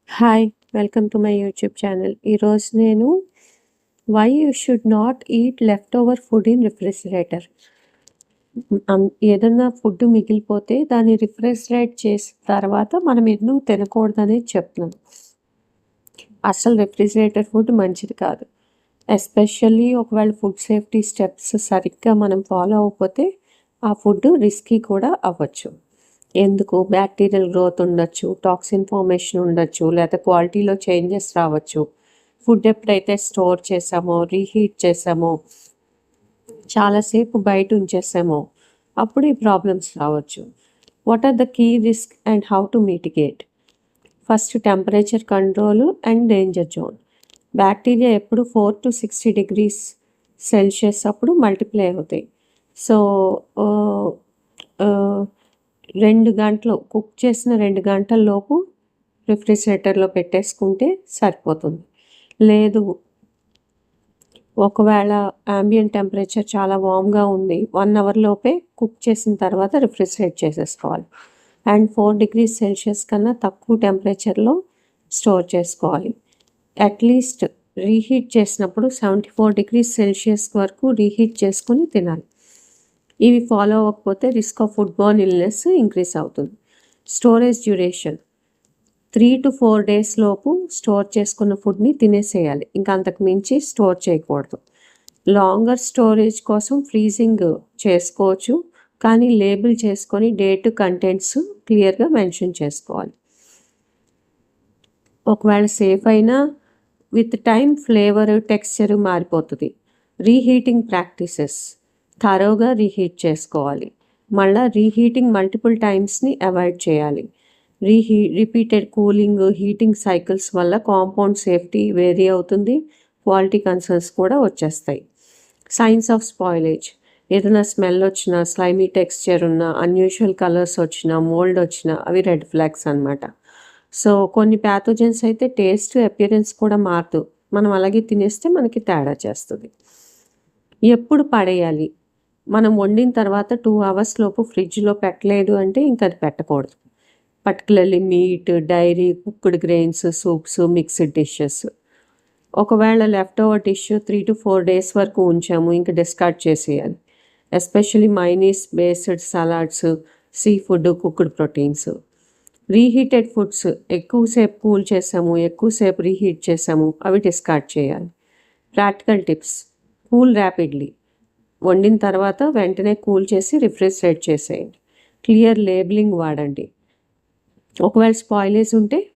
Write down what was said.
Hi! Welcome to my YouTube channel. ఈరోజు నేను why you should not eat leftover food in refrigerator. ఏదన్నా food మిగిలిపోతే దాన్ని refrigerate చేసిన తర్వాత మనం ఎందుకు తినకూడదనేది చెప్తున్నాను. అసలు రిఫ్రిజిరేటర్ ఫుడ్ మంచిది కాదు. ఎస్పెషల్లీ ఒకవేళ ఫుడ్ సేఫ్టీ స్టెప్స్ సరిగ్గా మనం ఫాలో అవ్వకపోతే ఆ ఫుడ్ రిస్కీ కూడా అవ్వచ్చు. ఎందుకు బ్యాక్టీరియల్ గ్రోత్ ఉండొచ్చు, టాక్సిన్ ఫార్మేషన్ ఉండొచ్చు, లేదా క్వాలిటీలో చేంజెస్ రావచ్చు. ఫుడ్ ఎప్పుడైతే స్టోర్ చేసామో, రీహీట్ చేసామో, చాలాసేపు బయట ఉంచేసామో అప్పుడు ఈ ప్రాబ్లమ్స్ రావచ్చు. What are the key risk and how to mitigate? First temperature control and danger zone. Bacteria ఎప్పుడు 4 to 60 degrees సెల్సియస్ అప్పుడు మల్టిప్లై అవుతాయి. సో 2 గంటలు కుక్ చేసిన 2 గంటల లోపు రిఫ్రిజిరేటర్లో పెట్టేసుకుంటే సరిపోతుంది. లేదు ఒకవేళ యాంబియంట్ టెంపరేచర్ చాలా వామ్గా ఉంది, 1 అవర్ లోపే కుక్ చేసిన తర్వాత రిఫ్రిజిరేట్ చేసేసుకోవాలి. అండ్ 4 degrees సెల్సియస్ కన్నా తక్కువ టెంపరేచర్లో స్టోర్ చేసుకోవాలి. అట్లీస్ట్ రీహీట్ చేసినప్పుడు 74 degrees సెల్సియస్ వరకు రీహీట్ చేసుకొని తినాలి. ఇవి ఫాలో అవ్వకపోతే risk of food Born illness increase అవుతుంది. స్టోరేజ్ డ్యూరేషన్ 3 to 4 days లోపు స్టోర్ చేసుకున్న ఫుడ్ని తినేసేయాలి. ఇంకా అంతకు మించి స్టోర్ చేయకూడదు. లాంగర్ స్టోరేజ్ కోసం ఫ్రీజింగ్ చేసుకోవచ్చు, కానీ లేబుల్ చేసుకొని డేట్ కంటెంట్స్ క్లియర్గా మెన్షన్ చేసుకోవాలి. ఒకవేళ సేఫ్ అయినా విత్ టైం ఫ్లేవర్, టెక్స్చర్ మారిపోతుంది. రీహీటింగ్ ప్రాక్టీసెస్ థరోగా రీహీట్ చేసుకోవాలి. మళ్ళీ రీహీటింగ్ మల్టిపుల్ టైమ్స్ని అవాయిడ్ చేయాలి. రిపీటెడ్ కూలింగ్, హీటింగ్ సైకిల్స్ వల్ల కాంపౌండ్ సేఫ్టీ వేరీ అవుతుంది, క్వాలిటీ కన్సర్న్స్ కూడా వచ్చేస్తాయి. Science of spoilage. ఏదైనా స్మెల్ వచ్చినా, స్లైమీ టెక్స్చర్ ఉన్నా, అన్యూజువల్ కలర్స్ వచ్చినా, మోల్డ్ వచ్చినా అవి రెడ్ ఫ్లాగ్స్ అనమాట. సో కొన్ని ప్యాథోజన్స్ అయితే టేస్ట్, అపియరెన్స్ కూడా మారదు. మనం అలాగే తినేస్తే మనకి తేడా చేస్తుంది. ఎప్పుడు పడేయాలి? మనం వండిన తర్వాత 2 hours లోపు ఫ్రిడ్జ్లో పెట్టలేదు అంటే ఇంకా అది పెట్టకూడదు. Particularly meat, dairy, cooked grains, soups, mixed dishes. ఒకవేళ left over dish 3 to 4 days వరకు ఉంచాము, ఇంకా డిస్కార్డ్ చేసేయాలి. Especially mayonnaise based salads, sea food, cooked proteins. Reheated foods ఎక్కువసేపు కూల్ చేసాము, ఎక్కువసేపు రీహీట్ చేసాము, అవి డిస్కార్డ్ చేయాలి. Practical tips: cool rapidly. వండిన తర్వాత వెంటనే కూల్ చేసి రిఫ్రిజిరేట్ చేసేయండి. క్లియర్ లేబులింగ్ వాడండి. ఒకవేళ స్పాయిలేజ్ ఉంటే